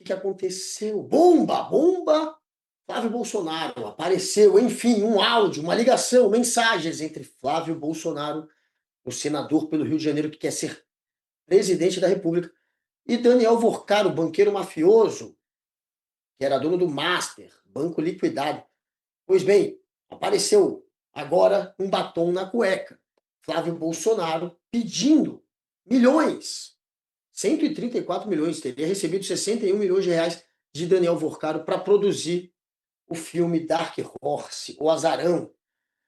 que aconteceu? Bomba, bomba! Flávio Bolsonaro apareceu, enfim, um áudio, uma ligação, mensagens entre Flávio Bolsonaro, o senador pelo Rio de Janeiro que quer ser presidente da República, e Daniel Vorcaro, o banqueiro mafioso, que era dono do Master, banco liquidado. Pois bem, apareceu agora um batom na cueca. Flávio Bolsonaro pedindo milhões, 134 milhões, teria recebido 61 milhões de reais de Daniel Vorcaro para produzir o filme Dark Horse, O Azarão.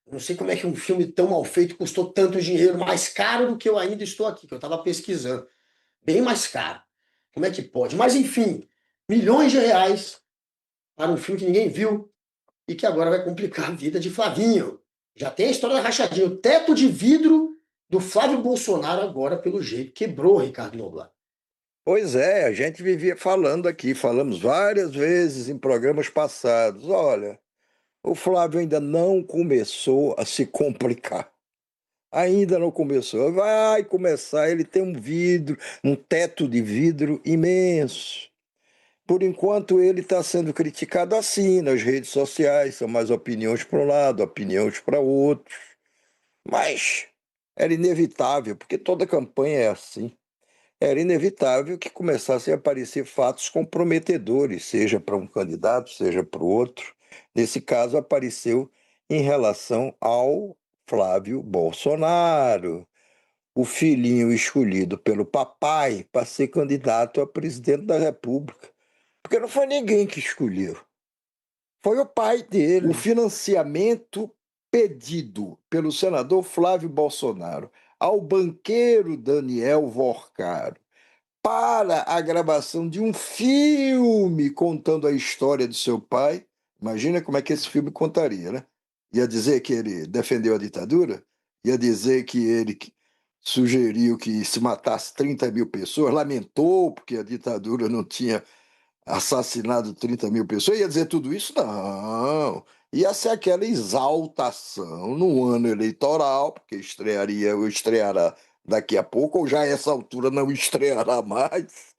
Não sei como é que um filme tão mal feito custou tanto dinheiro, mais caro do que eu ainda estou aqui, que eu estava pesquisando. Bem mais caro. Como é que pode? Mas enfim, milhões de reais para um filme que ninguém viu e que agora vai complicar a vida de Flavinho. Já tem a história da rachadinha. O teto de vidro do Flávio Bolsonaro agora, pelo jeito, quebrou, Ricardo Noblat. Pois é, a gente vivia falando aqui, falamos várias vezes em programas passados. Olha, o Flávio ainda não começou a se complicar. Ainda não começou. Vai começar. Ele tem um vidro, um teto de vidro imenso. Por enquanto, ele está sendo criticado assim nas redes sociais. São mais opiniões para um lado, opiniões para outros. Mas era inevitável, porque toda campanha é assim. Era inevitável que começassem a aparecer fatos comprometedores, seja para um candidato, seja para o outro. Nesse caso, apareceu em relação ao Flávio Bolsonaro, o filhinho escolhido pelo papai para ser candidato a presidente da República. Porque não foi ninguém que escolheu, foi o pai dele. O financiamento pedido pelo senador Flávio Bolsonaro ao banqueiro Daniel Vorcaro para a gravação de um filme contando a história de seu pai. Imagina como é que esse filme contaria, né? Ia dizer que ele defendeu a ditadura? Ia dizer que ele sugeriu que se matasse 30 mil pessoas, lamentou porque a ditadura não tinha assassinado 30 mil pessoas? Ia dizer tudo isso? Não. Ia ser aquela exaltação no ano eleitoral, porque estreará daqui a pouco, ou já a essa altura não estreará mais.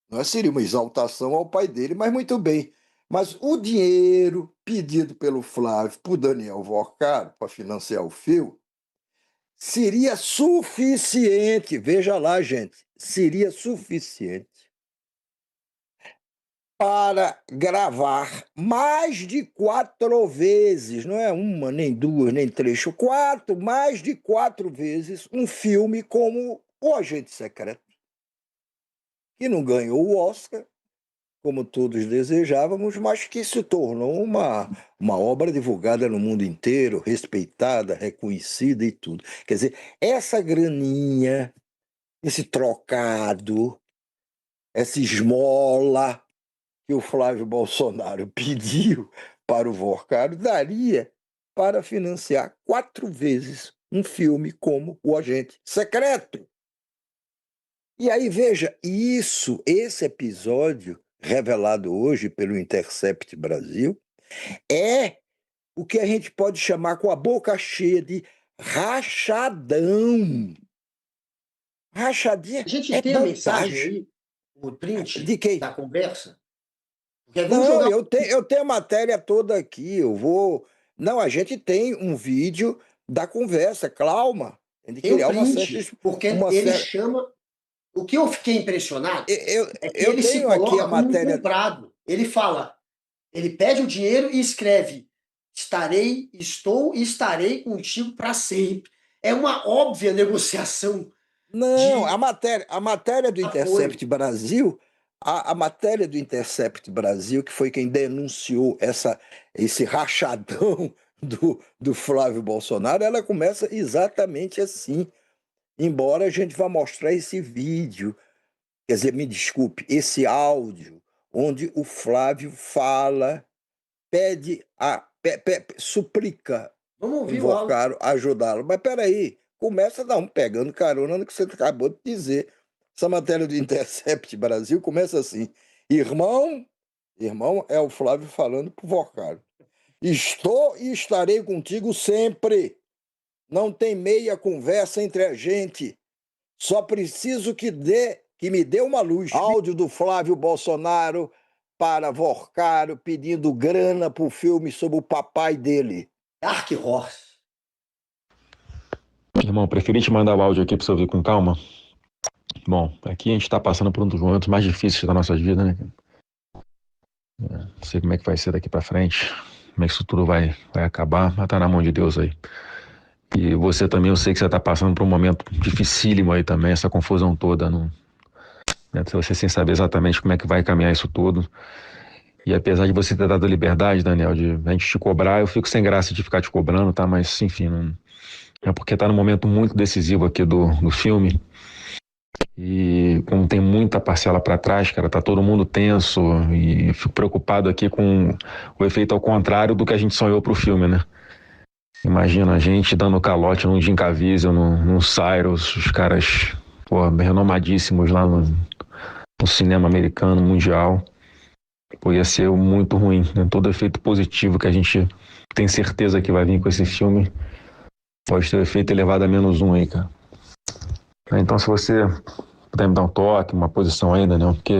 Não é? Seria uma exaltação ao pai dele, mas muito bem. Mas o dinheiro pedido pelo Flávio para o Daniel Vorcaro para financiar o filme seria suficiente. Veja lá, gente, seria suficiente para gravar mais de 4 vezes, não é uma, nem duas, nem três, mais de 4 vezes um filme como O Agente Secreto, que não ganhou o Oscar, como todos desejávamos, mas que se tornou uma obra divulgada no mundo inteiro, respeitada, reconhecida e tudo. Quer dizer, essa graninha, esse trocado, essa esmola que o Flávio Bolsonaro pediu para o Vorcaro daria para financiar 4 vezes um filme como O Agente Secreto. E aí, veja, esse episódio, revelado hoje pelo Intercept Brasil, é o que a gente pode chamar com a boca cheia de rachadão. Rachadinha A gente é tem a mensagem bobagem. aí, o print De quem? da conversa? Porque vamos Não, jogar. eu tenho a matéria toda aqui, eu vou... Não, a gente tem um vídeo da conversa, calma. Tem de Tem o criar print, porque uma ele certa... chama. O que eu fiquei impressionado é que Eu ele se tenho aqui a coloca como um matéria... comprado. Ele fala, ele pede o dinheiro e escreve: estarei, estou e estarei contigo para sempre. É uma óbvia negociação Não, de a matéria do apoio. Intercept Brasil, a matéria do Intercept Brasil, que foi quem denunciou esse rachadão do Flávio Bolsonaro, ela começa exatamente assim. Embora a gente vá mostrar esse vídeo, quer dizer, me desculpe, esse áudio, onde o Flávio fala, suplica Vamos o ouvir o áudio. Vorcaro ajudá-lo. Mas peraí, começa não, pegando carona no que você acabou de dizer. Essa matéria do Intercept Brasil começa assim: irmão é o Flávio falando pro Vorcaro. Estou e estarei contigo sempre. Não tem meia conversa entre a gente. Só preciso que dê que me deu uma luz. Áudio do Flávio Bolsonaro para Vorcaro pedindo grana para o filme sobre o papai dele. Dark Horse. Irmão, preferi te mandar o áudio aqui para você ouvir com calma. Bom, aqui a gente está passando por um dos momentos mais difíceis da nossa vida, né? Não sei como é que vai ser daqui para frente, como é que isso tudo vai acabar, mas tá na mão de Deus aí. E você também, eu sei que você tá passando por um momento dificílimo aí também, essa confusão toda, né? Você sem saber exatamente como é que vai caminhar isso tudo. E apesar de você ter dado a liberdade, Daniel, de a gente te cobrar, eu fico sem graça de ficar te cobrando, tá? Mas, enfim, não... é porque tá num momento muito decisivo aqui do filme. E como tem muita parcela para trás, cara, tá todo mundo tenso e fico preocupado aqui com o efeito ao contrário do que a gente sonhou pro filme, né? Imagina a gente dando calote num Jim Caviezel, num Cyrus, os caras, pô, renomadíssimos lá no cinema americano, mundial. Pô, ia ser muito ruim, né? Todo efeito positivo que a gente tem certeza que vai vir com esse filme pode ter o efeito elevado a -1 aí, cara. Então, se você puder me dar um toque, uma posição aí, Daniel, porque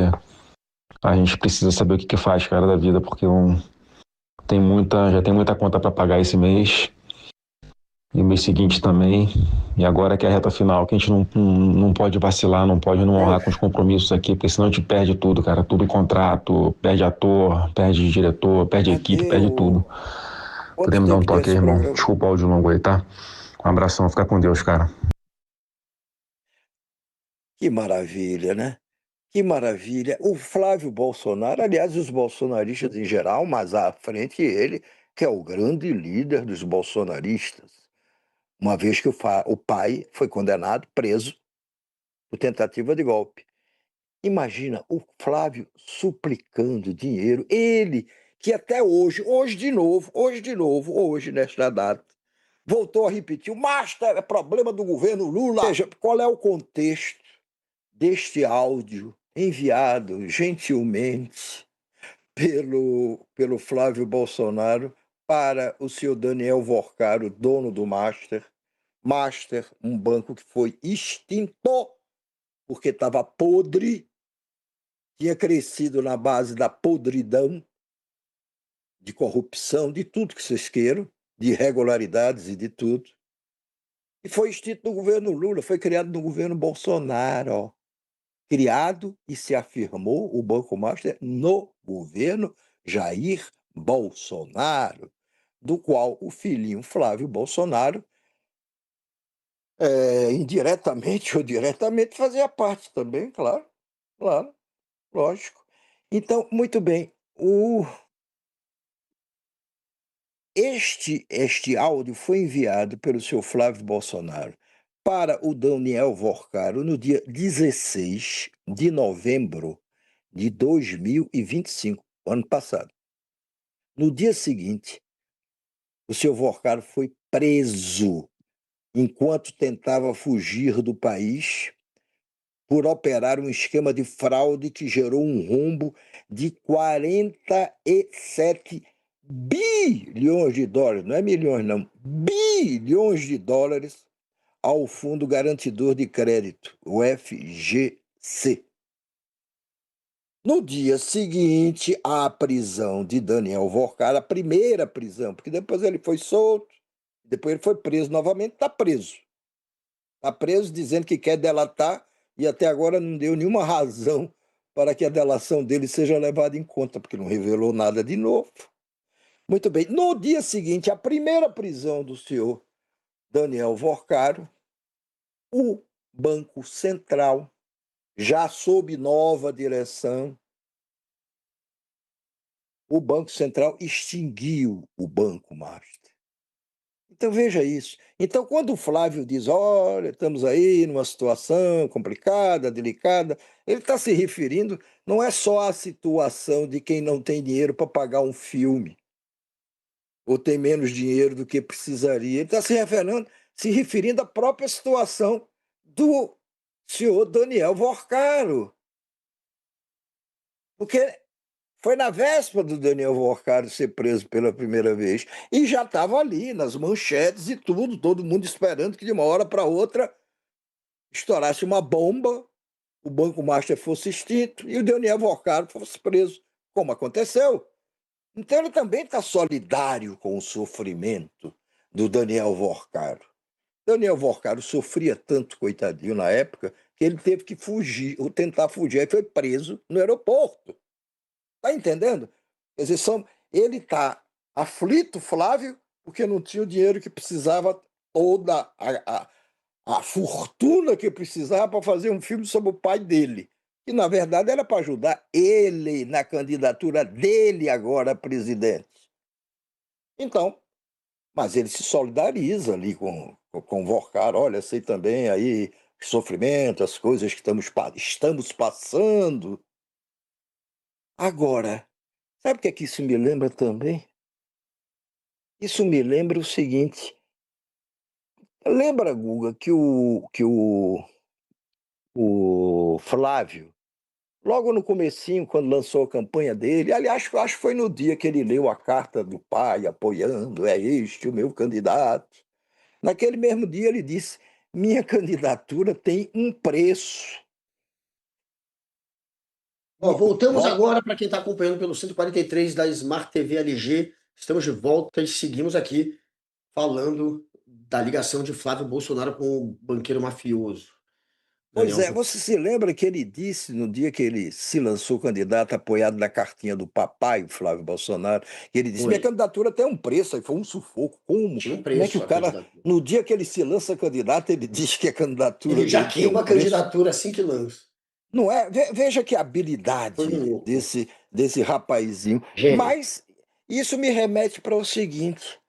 a gente precisa saber o que faz, cara, da vida, porque já tem muita conta para pagar esse mês, e o mês seguinte também, e agora que é a reta final, que a gente não pode vacilar, não pode não honrar com os compromissos aqui, porque senão a gente perde tudo, cara, tudo contrato, perde ator, perde diretor, perde equipe, perde tudo. Podemos dar um toque aí, irmão? Programa? Desculpa o áudio longo aí, tá? Um abração, fica com Deus, cara. Que maravilha, né? Que maravilha. O Flávio Bolsonaro, aliás, os bolsonaristas em geral, mas à frente ele, que é o grande líder dos bolsonaristas, uma vez que o pai foi condenado, preso, por tentativa de golpe. Imagina o Flávio suplicando dinheiro, ele que até hoje, hoje nesta data, voltou a repetir, o Master é problema do governo Lula. Veja, qual é o contexto deste áudio enviado gentilmente pelo Flávio Bolsonaro para o senhor Daniel Vorcaro, dono do Master. Master, um banco que foi extinto porque estava podre, tinha crescido na base da podridão, de corrupção, de tudo que vocês queiram, de irregularidades e de tudo. E foi extinto no governo Lula, foi criado no governo Bolsonaro. Criado e se afirmou o Banco Master no governo Jair Bolsonaro, do qual o filhinho Flávio Bolsonaro, indiretamente ou diretamente, fazia parte também, claro, lógico. Então, muito bem, este áudio foi enviado pelo seu Flávio Bolsonaro para o Daniel Vorcaro no dia 16 de novembro de 2025, ano passado. No dia seguinte, o seu Vorcaro foi preso enquanto tentava fugir do país por operar um esquema de fraude que gerou um rombo de 47 bilhões de dólares, não é milhões não, bilhões de dólares ao Fundo Garantidor de Crédito, o FGC. No dia seguinte à prisão de Daniel Vorcaro, a primeira prisão, porque depois ele foi solto, depois ele foi preso novamente, está preso. Está preso dizendo que quer delatar e até agora não deu nenhuma razão para que a delação dele seja levada em conta, porque não revelou nada de novo. Muito bem, no dia seguinte, a primeira prisão do senhor Daniel Vorcaro, o Banco Central, já sob nova direção, o Banco Central extinguiu o Banco Master. Então veja isso. Então quando o Flávio diz, olha, estamos aí numa situação complicada, delicada, ele está se referindo não é só à situação de quem não tem dinheiro para pagar um filme, ou tem menos dinheiro do que precisaria. Ele está se referindo à própria situação do senhor Daniel Vorcaro. Porque foi na véspera do Daniel Vorcaro ser preso pela primeira vez. E já estava ali, nas manchetes e tudo, todo mundo esperando que de uma hora para outra estourasse uma bomba o Banco Master fosse extinto e o Daniel Vorcaro fosse preso, como aconteceu. Então ele também está solidário com o sofrimento do Daniel Vorcaro. Daniel Vorcaro sofria tanto, coitadinho, na época, que ele teve que fugir, ou tentar fugir, aí foi preso no aeroporto. Está entendendo? Quer dizer, ele está aflito, Flávio, porque não tinha o dinheiro que precisava, toda a fortuna que precisava para fazer um filme sobre o pai dele. Que, na verdade, era para ajudar ele na candidatura dele agora a presidente. Então, mas ele se solidariza ali com o Vorcaro. Olha, sei também aí o sofrimento, as coisas que estamos passando. Agora, sabe o que é que isso me lembra também? Isso me lembra o seguinte. Lembra, Guga, que o Flávio, logo no comecinho, quando lançou a campanha dele, aliás, acho que foi no dia que ele leu a carta do pai apoiando, é este o meu candidato. Naquele mesmo dia ele disse: minha candidatura tem um preço. Ó, voltamos Volta. agora para quem está acompanhando pelo 143 da Smart TV LG. Estamos de volta e seguimos aqui falando da ligação de Flávio Bolsonaro com o banqueiro mafioso. Pois Daniel é, você se lembra que ele disse no dia que ele se lançou candidato apoiado na cartinha do papai, o Flávio Bolsonaro, que ele disse: minha foi. candidatura tem um preço, aí foi um sufoco. Como? Tinha um Como é que preço o a cara, candidatura. no dia que ele se lança candidato, ele diz que a candidatura Ele já dele tem um queima a preço? candidatura assim que lança. Não é? Veja que Foi um habilidade louco. desse rapazinho. Gênio. Mas isso me remete para o seguinte: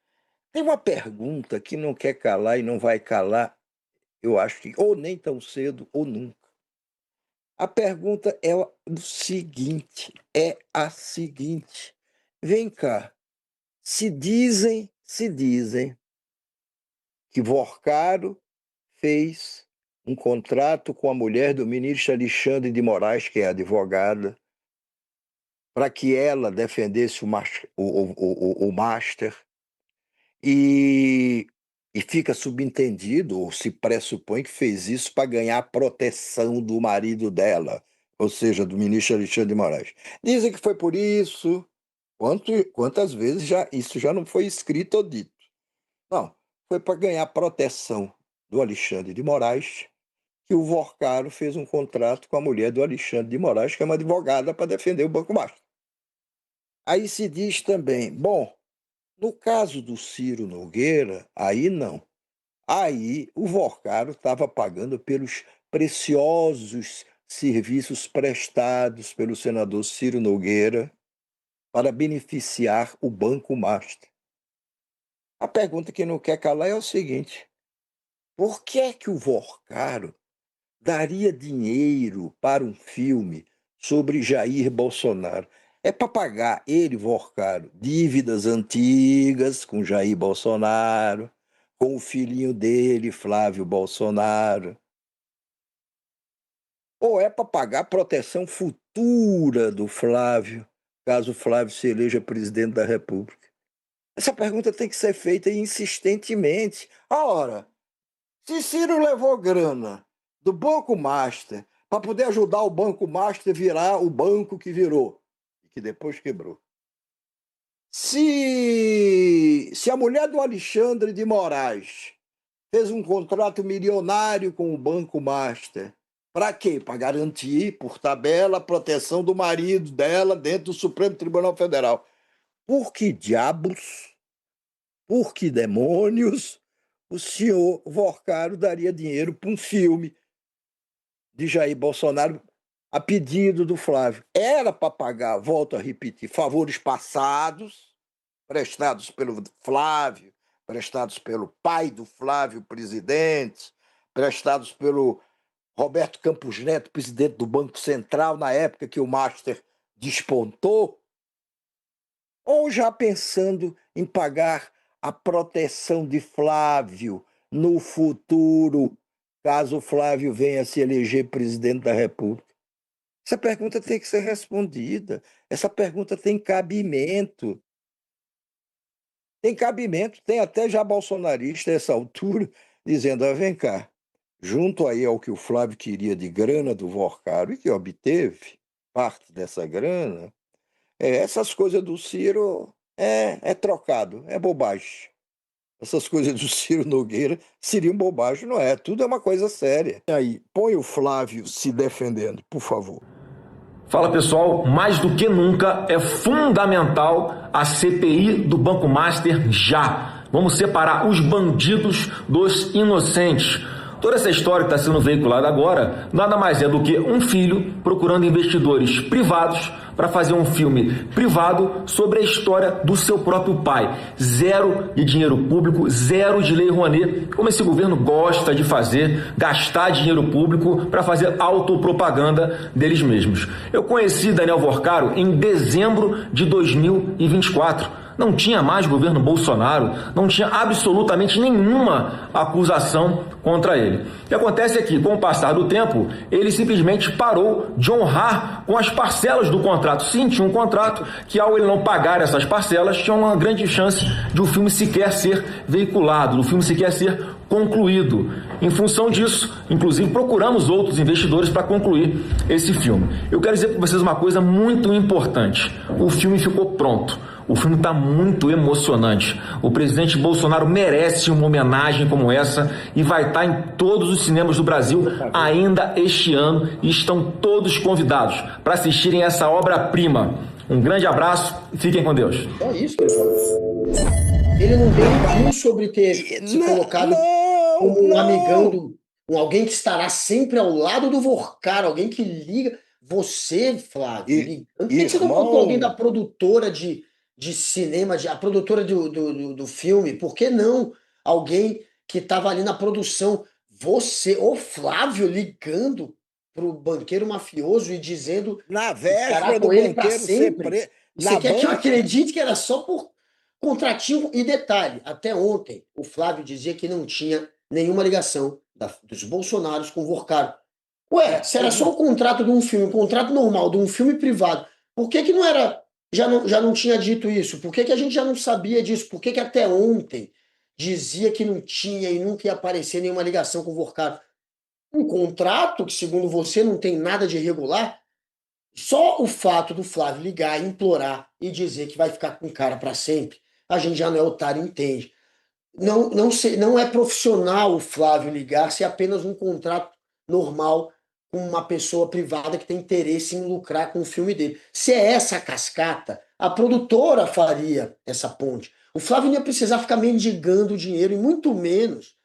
tem uma pergunta que não quer calar e não vai calar, eu acho que ou nem tão cedo ou nunca. A pergunta é a seguinte: vem cá, se dizem que Vorcaro fez um contrato com a mulher do ministro Alexandre de Moraes, que é advogada, para que ela defendesse o Master, e, e fica subentendido, ou se pressupõe que fez isso para ganhar a proteção do marido dela, ou seja, do ministro Alexandre de Moraes. Dizem que foi por isso. Quantas vezes isso já não foi escrito ou dito? Não, foi para ganhar proteção do Alexandre de Moraes que o Vorcaro fez um contrato com a mulher do Alexandre de Moraes, que é uma advogada, para defender o Banco Master. Aí se diz também, bom, no caso do Ciro Nogueira, aí não. Aí o Vorcaro estava pagando pelos preciosos serviços prestados pelo senador Ciro Nogueira para beneficiar o Banco Master. A pergunta que não quer calar é o seguinte: por que é que o Vorcaro daria dinheiro para um filme sobre Jair Bolsonaro? É para pagar ele, Vorcaro, dívidas antigas com Jair Bolsonaro, com o filhinho dele, Flávio Bolsonaro? Ou é para pagar a proteção futura do Flávio, caso o Flávio se eleja presidente da República? Essa pergunta tem que ser feita insistentemente. Ora, se Ciro levou grana do Banco Master para poder ajudar o Banco Master a virar o banco que virou, e que depois quebrou. Se a mulher do Alexandre de Moraes fez um contrato milionário com o Banco Master, para quê? Para garantir, por tabela, a proteção do marido dela dentro do Supremo Tribunal Federal. Por que diabos, por que demônios o senhor Vorcaro daria dinheiro para um filme de Jair Bolsonaro a pedido do Flávio? Era para pagar, volto a repetir, favores passados, prestados pelo Flávio, prestados pelo pai do Flávio, presidente, prestados pelo Roberto Campos Neto, presidente do Banco Central, na época que o Master despontou, ou já pensando em pagar a proteção de Flávio no futuro, caso o Flávio venha se eleger presidente da República? Essa pergunta tem que ser respondida. Essa pergunta tem cabimento. Tem cabimento, tem até já bolsonarista a essa altura dizendo: vem cá, junto aí ao que o Flávio queria de grana do Vorcaro e que obteve parte dessa grana, essas coisas do Ciro é trocado, é bobagem. Essas coisas do Ciro Nogueira seriam bobagem, não é? Tudo é uma coisa séria. E aí, põe o Flávio se defendendo, por favor. Fala pessoal, mais do que nunca é fundamental a CPI do Banco Master já. Vamos separar os bandidos dos inocentes. Toda essa história que está sendo veiculada agora nada mais é do que um filho procurando investidores privados para fazer um filme privado sobre a história do seu próprio pai. Zero de dinheiro público, zero de lei Rouanet, como esse governo gosta de fazer, gastar dinheiro público para fazer autopropaganda deles mesmos. Eu conheci Daniel Vorcaro em dezembro de 2024. Não tinha mais governo Bolsonaro, não tinha absolutamente nenhuma acusação contra ele. O que acontece é que, com o passar do tempo, ele simplesmente parou de honrar com as parcelas do contrato. Sim, tinha um contrato que, ao ele não pagar essas parcelas, tinha uma grande chance de o filme sequer ser veiculado, do filme sequer ser concluído. Em função disso, inclusive, procuramos outros investidores para concluir esse filme. Eu quero dizer para vocês uma coisa muito importante. O filme ficou pronto. O filme está muito emocionante. O presidente Bolsonaro merece uma homenagem como essa e vai estar em todos os cinemas do Brasil ainda este ano e estão todos convidados para assistirem essa obra-prima. Um grande abraço e fiquem com Deus. Só isso que ele falou. Ele não deu nenhum sobre ter se colocado como um amigão, alguém que estará sempre ao lado do Vorcaro, alguém que liga. Você, Flávio, ligando. Por que você não botou alguém da produtora de cinema, a produtora do filme? Por que não alguém que estava ali na produção? Você, o Flávio, ligando para o banqueiro mafioso e dizendo na véspera do banqueiro ser preso. Você quer que eu acredite que era só por contratinho? E detalhe, até ontem o Flávio dizia que não tinha nenhuma ligação dos Bolsonaros com o Vorcaro. Ué, se era só o contrato de um filme, um contrato normal de um filme privado, por que não era... Já não tinha dito isso? Por que a gente já não sabia disso? Por que até ontem dizia que não tinha e nunca ia aparecer nenhuma ligação com o Vorcaro? Um contrato que, segundo você, não tem nada de irregular? Só o fato do Flávio ligar, implorar e dizer que vai ficar com o cara para sempre, a gente já não é otário, entende. Não é profissional o Flávio ligar se é apenas um contrato normal com uma pessoa privada que tem interesse em lucrar com o filme dele. Se é essa a cascata, a produtora faria essa ponte. O Flávio não ia precisar ficar mendigando dinheiro, e muito menos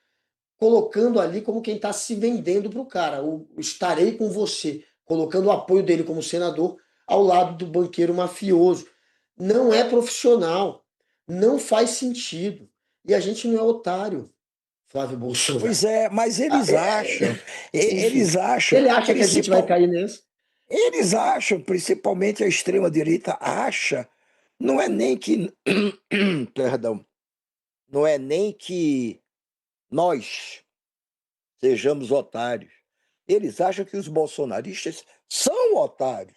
colocando ali como quem está se vendendo para o cara. Estarei com você, colocando o apoio dele como senador ao lado do banqueiro mafioso. Não é profissional, não faz sentido. E a gente não é otário, Flávio Bolsonaro. Pois é, mas eles acham. Eles acham. Ele acha que a gente vai cair nessa? Eles acham, principalmente a extrema-direita acha, não é nem que. Perdão. Não é nem que nós sejamos otários. Eles acham que os bolsonaristas são otários.